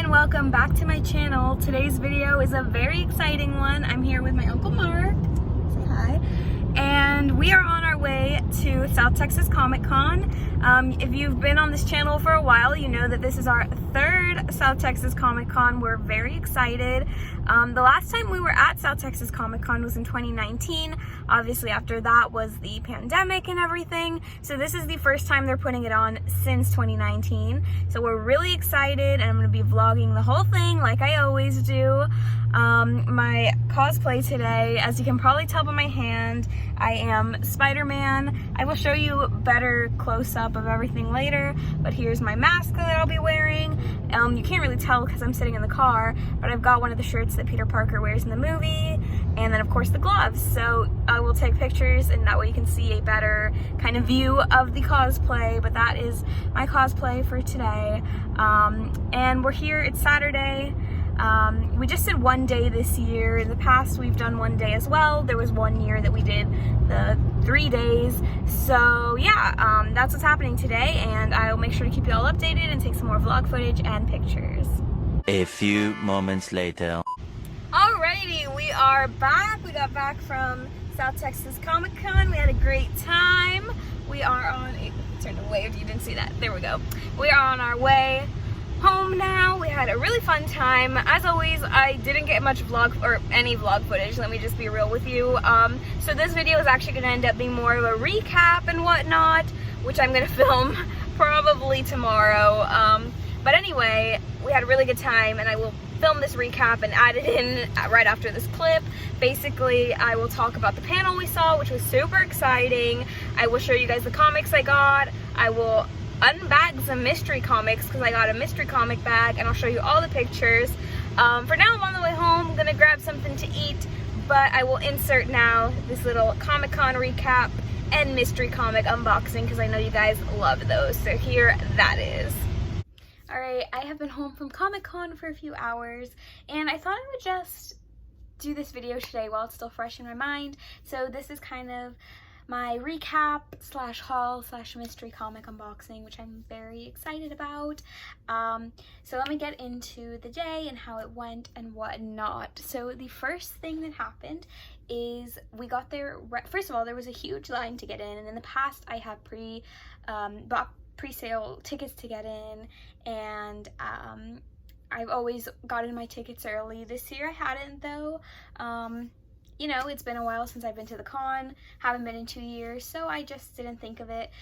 and welcome back to my channel. Today's video is a very exciting one. I'm here with my Uncle Mark. Say hi. And we are on our way to South Texas Comic Con. If you've been on this channel for a while, you know that this is our third South Texas Comic Con. We're very excited. The last time we were at South Texas Comic Con was in 2019. Obviously after that was the pandemic and everything. So this is the first time they're putting it on since 2019. So we're really excited, and I'm going to be vlogging the whole thing like I always do. My cosplay today, as you can probably tell by my hand, I am Spider-Man. I will show you better close-up of everything later, but here's my mask that I'll be wearing. You can't really tell because I'm sitting in the car, but I've got one of the shirts that Peter Parker wears in the movie, and then of course the gloves. So I will take pictures, and that way you can see a better kind of view of the cosplay, but that is my cosplay for today. And we're here, it's Saturday. We just did one day this year. In the past we've done one day as well. There was one year that we did the 3 days. So yeah, that's what's happening today, and I'll make sure to keep you all updated and take some more vlog footage and pictures. A few moments later. Alrighty, we are back. We got back from South Texas Comic Con. We had a great time. We are on turn away if you didn't see that. There we go. We are on our way home now. We had a really fun time. As always, I didn't get much vlog or any vlog footage, let me just be real with you. So this video is actually going to end up being more of a recap and whatnot, which I'm going to film probably tomorrow. But anyway, we had a really good time, and I will film this recap and add it in right after this clip. Basically, I will talk about the panel we saw, which was super exciting. I will show you guys the comics I got. I will unbag some mystery comics because I got a mystery comic bag, and I'll show you all the pictures. For now, I'm on the way home. I'm gonna grab something to eat, but I will insert now this little Comic-Con recap and mystery comic unboxing because I know you guys love those. So here that is. Alright, I have been home from Comic-Con for a few hours, and I thought I would just do this video today while it's still fresh in my mind. So this is kind of my recap slash haul slash mystery comic unboxing, which I'm very excited about. So let me get into the day and how it went and whatnot. So the first thing that happened is we got there. First of all, there was a huge line to get in, and in the past I have bought pre-sale tickets to get in, and I've always gotten my tickets early. This year I hadn't though. You know, it's been a while since I've been to the con, haven't been in 2 years, so I just didn't think of it.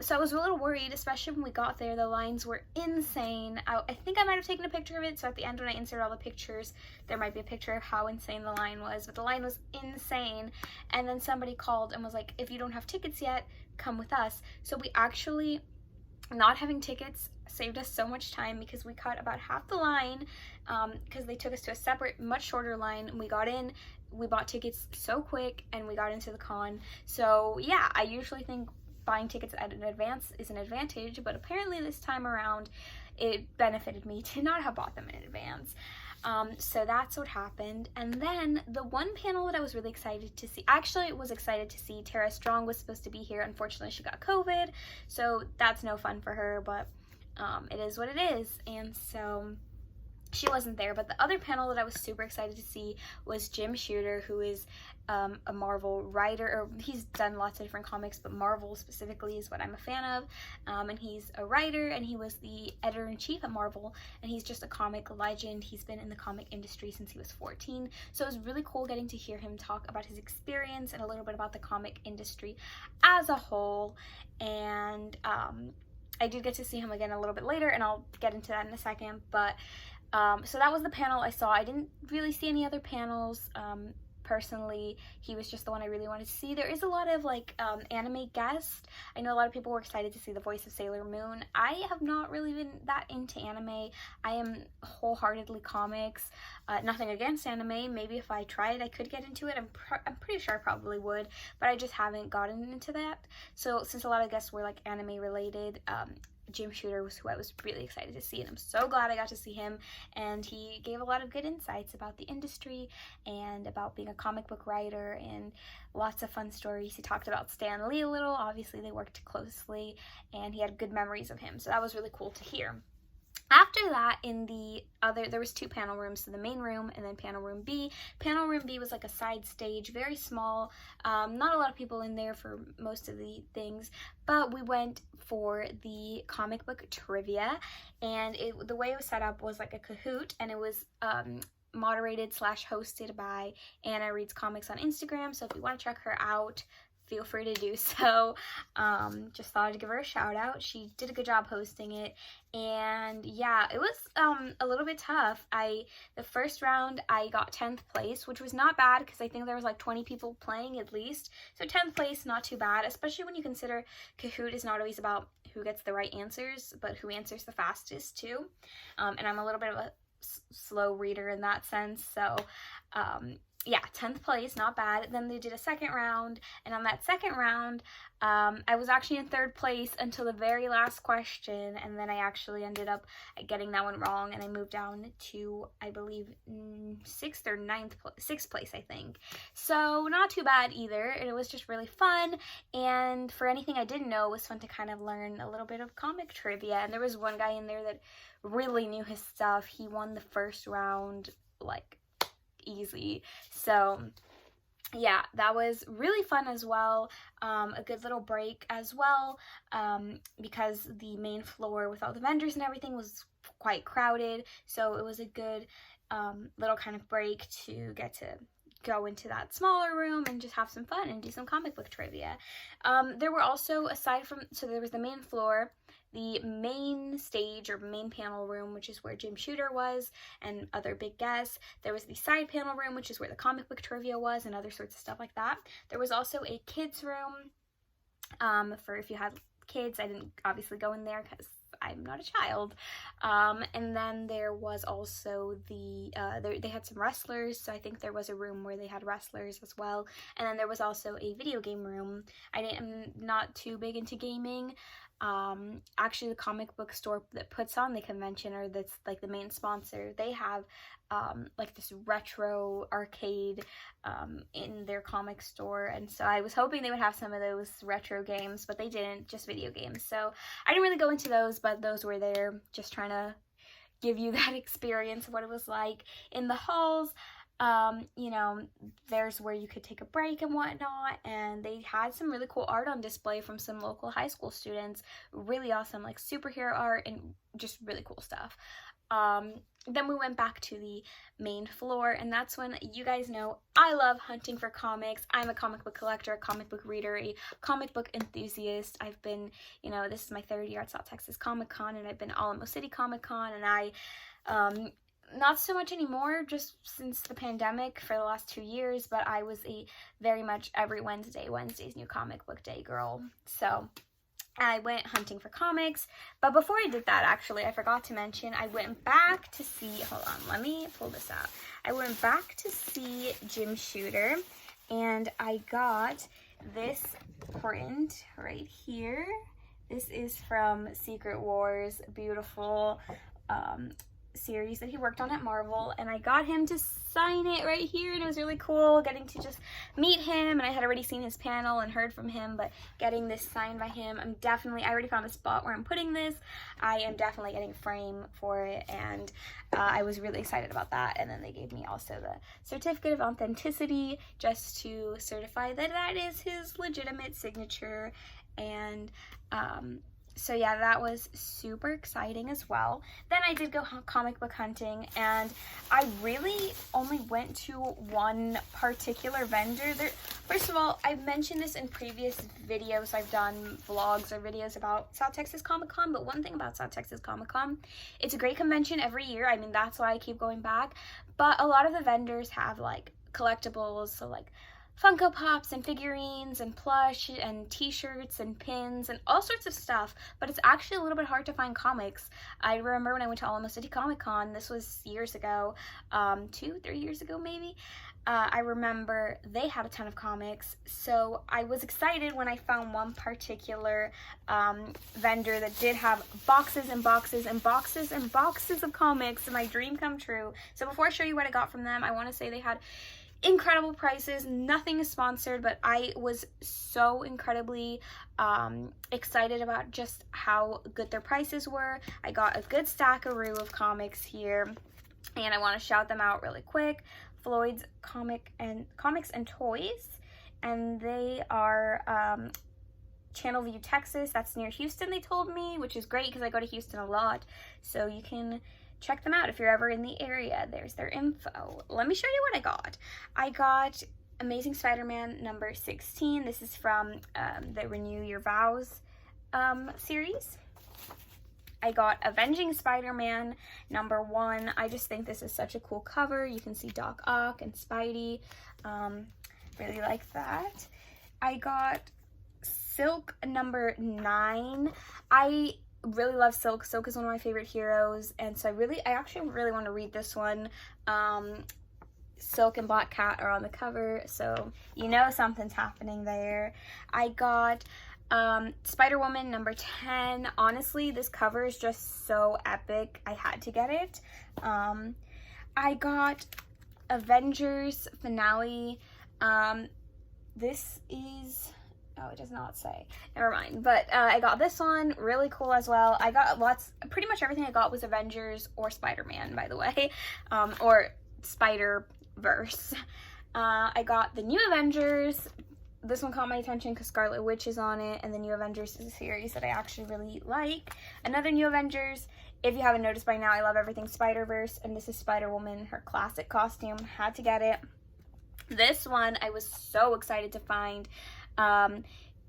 So I was a little worried, especially when we got there. The lines were insane. I think I might have taken a picture of it, so at the end when I insert all the pictures, there might be a picture of how insane the line was, but the line was insane. And then somebody called and was like, if you don't have tickets yet, come with us. So we actually, not having tickets saved us so much time because we cut about half the line because they took us to a separate, much shorter line, and we got in. We bought tickets so quick and we got into the con. So yeah, I usually think buying tickets in advance is an advantage, but apparently this time around it benefited me to not have bought them in advance. So that's what happened. And then the one panel that I was really excited to see, actually was excited to see, Tara Strong was supposed to be here. Unfortunately, she got COVID, so that's no fun for her, but it is what it is. And so she wasn't there. But the other panel that I was super excited to see was Jim Shooter, who is a Marvel writer, or he's done lots of different comics, but Marvel specifically is what I'm a fan of. And he's a writer, and he was the editor-in-chief at Marvel, and he's just a comic legend. He's been in the comic industry since he was 14, so it was really cool getting to hear him talk about his experience and a little bit about the comic industry as a whole. And I did get to see him again a little bit later, and I'll get into that in a second. But so that was the panel I saw. I didn't really see any other panels. Personally, he was just the one I really wanted to see. There is a lot of like anime guests. I know a lot of people were excited to see the voice of Sailor Moon. I have not really been that into anime. I am wholeheartedly comics. Nothing against anime. Maybe if I tried, I could get into it. I'm pretty sure I probably would, but I just haven't gotten into that. So since a lot of guests were like anime related, Jim Shooter was who I was really excited to see, and I'm so glad I got to see him. And he gave a lot of good insights about the industry and about being a comic book writer and lots of fun stories. He talked about Stan Lee a little. Obviously they worked closely, and he had good memories of him, so that was really cool to hear. After that, in the other, there was 2 panel rooms, so the main room and then panel room B. Panel room B was like a side stage, very small, not a lot of people in there for most of the things, but we went for the comic book trivia, and the way it was set up was like a Kahoot, and it was moderated / hosted by Anna Reads Comics on Instagram, so if you want to check her out, feel free to do so. Just thought I'd give her a shout out. She did a good job hosting it, and yeah, it was a little bit tough. The first round I got 10th place, which was not bad because I think there was like 20 people playing at least, so 10th place, not too bad, especially when you consider Kahoot is not always about who gets the right answers, but who answers the fastest too. And I'm a little bit of a slow reader in that sense, so yeah, 10th place, not bad. Then they did a second round, and on that second round, I was actually in 3rd place until the very last question, and then I actually ended up getting that one wrong, and I moved down to, I believe, 6th or 6th place, I think. So not too bad either. It was just really fun, and for anything I didn't know, it was fun to kind of learn a little bit of comic trivia, and there was one guy in there that really knew his stuff. He won the first round, like, easy. So yeah, that was really fun as well. A good little break as well, because the main floor with all the vendors and everything was quite crowded, so it was a good little kind of break to get to go into that smaller room and just have some fun and do some comic book trivia. There were also, so there was the main floor, the main stage or main panel room, which is where Jim Shooter was and other big guests. There was the side panel room, which is where the comic book trivia was and other sorts of stuff like that. There was also a kids room for if you had kids. I didn't obviously go in there because I'm not a child. And then there was also they had some wrestlers, so I think there was a room where they had wrestlers as well. And then there was also a video game room. I'm not too big into gaming. Actually, the comic book store that puts on the convention, or that's like the main sponsor, they have like this retro arcade in their comic store, and so I was hoping they would have some of those retro games, but they didn't, just video games. So I didn't really go into those, but those were there, just trying to give you that experience of what it was like in the halls. You know, there's where you could take a break and whatnot, and they had some really cool art on display from some local high school students. Really awesome, like superhero art and just really cool stuff. Then we went back to the main floor, and that's when, you guys know, I love hunting for comics. I'm a comic book collector, a comic book reader, a comic book enthusiast. I've been, you know, this is my 3rd year at South Texas Comic Con, and I've been Alamo City Comic Con, and I, not so much anymore, just since the pandemic for the last 2 years, but I was a very much every Wednesday's new comic book day girl. So I went hunting for comics, but before I did that, actually, I forgot to mention, I went back to see, hold on, let me pull this out. I went back to see Jim Shooter, and I got this print right here. This is from Secret Wars, beautiful series that he worked on at Marvel, and I got him to sign it right here, and it was really cool getting to just meet him, and I had already seen his panel and heard from him, but getting this signed by him, I already found a spot where I'm putting this. I am definitely getting a frame for it, and I was really excited about that. And then they gave me also the certificate of authenticity just to certify that that is his legitimate signature. And so yeah, that was super exciting as well. Then I did go comic book hunting, and I really only went to one particular vendor. First of all, I've mentioned this in previous videos. I've done vlogs or videos about South Texas Comic Con, but one thing about South Texas Comic Con, it's a great convention every year. I mean, that's why I keep going back. But a lot of the vendors have like collectibles, so like Funko Pops and figurines and plush and t-shirts and pins and all sorts of stuff, but it's actually a little bit hard to find comics. I remember when I went to Alamo City Comic Con, this was years ago, 2-3 years ago maybe, I remember they had a ton of comics, so I was excited when I found one particular vendor that did have boxes and boxes and boxes and boxes of comics, and my dream come true. So before I show you what I got from them, I want to say they had incredible prices. Nothing is sponsored, but I was so incredibly excited about just how good their prices were. I got a good stackaroo of comics here, and I want to shout them out really quick. Floyd's Comics and Toys, and they are Channelview, Texas. That's near Houston, they told me, which is great because I go to Houston a lot, so you can check them out if you're ever in the area. There's their info. Let me show you what I got. I got Amazing Spider-Man number 16. This is from the Renew Your Vows series. I got Avenging Spider-Man number 1. I just think this is such a cool cover. You can see Doc Ock and Spidey. Really like that. I got Silk number 9. I really love Silk. Silk is one of my favorite heroes, and so I actually really want to read this one. Silk and Black Cat are on the cover, so you know something's happening there. I got Spider-Woman number 10. Honestly, this cover is just so epic. I had to get it. I got Avengers Finale. This is... oh, it does not say. Never mind. But I got this one. Really cool as well. I got pretty much everything I got was Avengers or Spider-Man, by the way. Or Spider-Verse. I got the New Avengers. This one caught my attention because Scarlet Witch is on it, and the New Avengers is a series that I actually really like. Another New Avengers, if you haven't noticed by now, I love everything Spider-Verse, and this is Spider-Woman, her classic costume. Had to get it. This one I was so excited to find.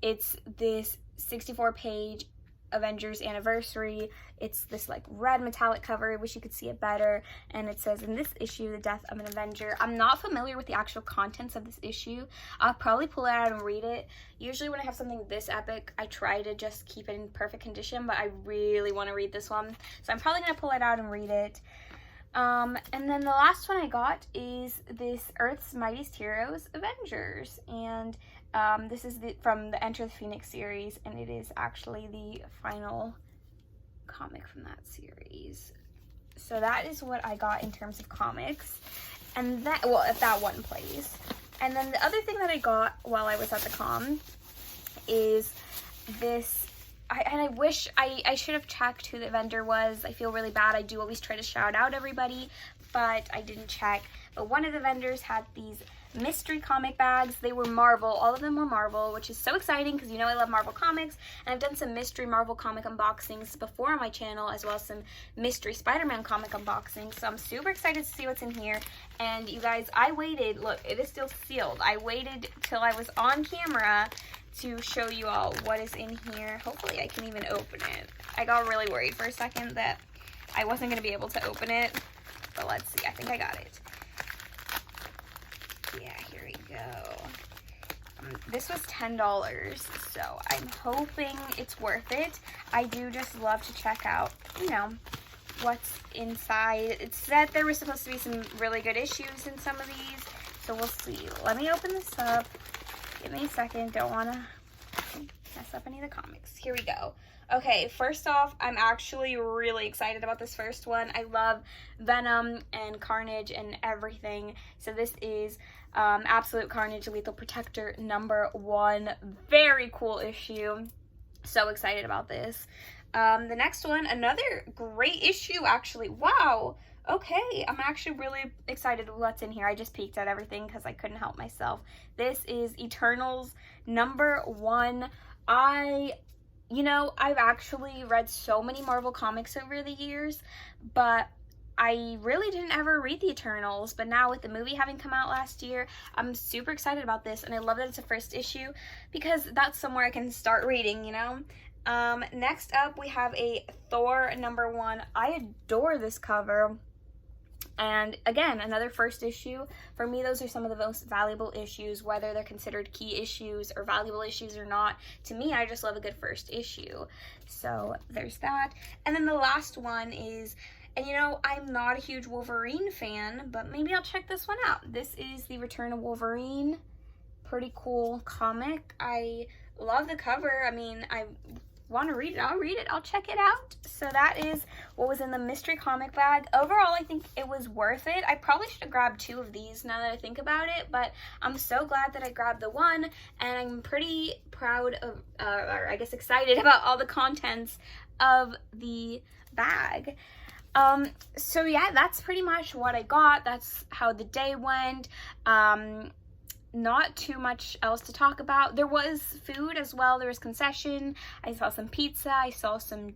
It's this 64-page Avengers Anniversary. It's this like red metallic cover. I wish you could see it better. And it says, in this issue, the death of an Avenger. I'm not familiar with the actual contents of this issue. I'll probably pull it out and read it. Usually when I have something this epic, I try to just keep it in perfect condition, but I really want to read this one. So I'm probably going to pull it out and read it. And then the last one I got is this Earth's Mightiest Heroes Avengers. And this is from the Enter the Phoenix series, and it is actually the final comic from that series. So that is what I got in terms of comics. And that, well, if that one plays. And then the other thing that I got while I was at the con is this, and I wish I should have checked who the vendor was. I feel really bad. I do always try to shout out everybody, but I didn't check. But one of the vendors had these mystery comic bags. They were Marvel. All of them were Marvel, which is so exciting because you know I love Marvel comics, and I've done some mystery Marvel comic unboxings before on my channel, as well as some mystery Spider-Man comic unboxings. So I'm super excited to see what's in here. And you guys, I waited. Look, it is still sealed. I waited till I was on camera to show you all what is in here. Hopefully I can even open it. I got really worried for a second that I wasn't going to be able to open it, but let's see. I think I got it. Yeah, here we go. This was $10, so I'm hoping it's worth it. I do just love to check out, you know, what's inside. It said there was supposed to be some really good issues in some of these, so we'll see. Let me open this up. Give me a second. Don't want to mess up any of the comics. Here we go. Okay, first off, I'm actually really excited about this first one. I love Venom and Carnage and everything. So this is Absolute Carnage Lethal Protector #1. Very cool issue. So excited about this. The next one, another great issue, actually. Wow. Okay, I'm actually really excited with what's in here. I just peeked at everything because I couldn't help myself. This is Eternals #1. You know, I've actually read so many Marvel comics over the years, but I really didn't ever read the Eternals. But now with the movie having come out last year, I'm super excited about this, and I love that it's a first issue because that's somewhere I can start reading, you know? Next up, we have a Thor #1. I adore this cover. And again, another first issue. For me, those are some of the most valuable issues, whether they're considered key issues or valuable issues or not. To me, I just love a good first issue. So there's that. And then the last one is, and you know, I'm not a huge Wolverine fan, but maybe I'll check this one out. This is the Return of Wolverine. Pretty cool comic. I love the cover. I mean, I want to read it, I'll read it. I'll check it out. So that is what was in the mystery comic bag. Overall, I think it was worth it. I probably should have grabbed 2 of these now that I think about it, but I'm so glad that I grabbed the one, and I'm pretty proud of, or I guess excited about all the contents of the bag. So yeah, that's pretty much what I got. That's how the day went. Not too much else to talk about. There was food as well. There was concession. I saw some pizza. I saw some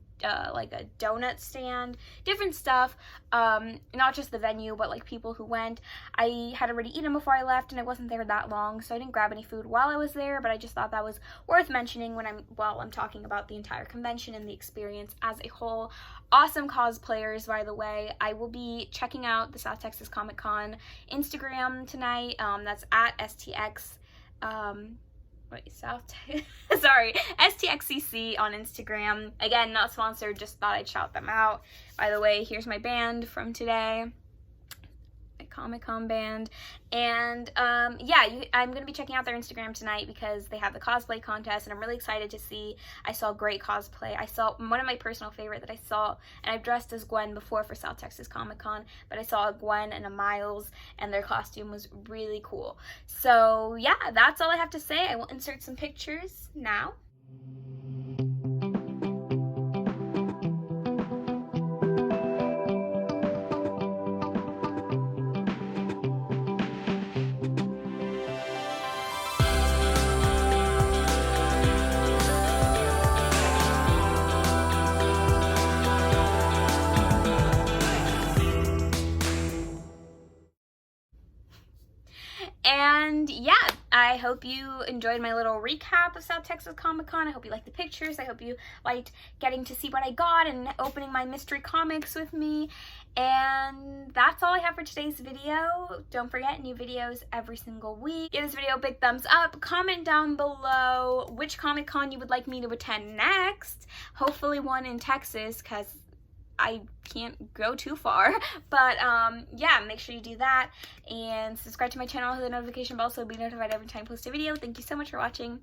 like a donut stand, different stuff. Not just the venue, but like people who went. I had already eaten before I left, and I wasn't there that long, so I didn't grab any food while I was there, but I just thought that was worth mentioning when I'm talking about the entire convention and the experience as a whole. Awesome cosplayers, by the way. I will be checking out the South Texas Comic Con Instagram tonight. That's at STX STXCC on Instagram. Again, not sponsored, just thought I'd shout them out. By the way, here's my band from today, my Comic-Con band. And yeah, I'm gonna be checking out their Instagram tonight because they have the cosplay contest, and I'm really excited to see. I saw great cosplay. I saw one of my personal favorite that I saw, and I've dressed as Gwen before for South Texas Comic Con, but I saw a Gwen and a Miles, and their costume was really cool. So yeah, that's all I have to say. I will insert some pictures now. And yeah, I hope you enjoyed my little recap of South Texas Comic Con. I hope you liked the pictures. I hope you liked getting to see what I got and opening my mystery comics with me. And that's all I have for today's video. Don't forget, new videos every single week. Give this video a big thumbs up. Comment down below which Comic Con you would like me to attend next. Hopefully one in Texas, because I can't go too far, but yeah, make sure you do that and subscribe to my channel, hit the notification bell so you'll be notified every time I post a video. Thank you so much for watching.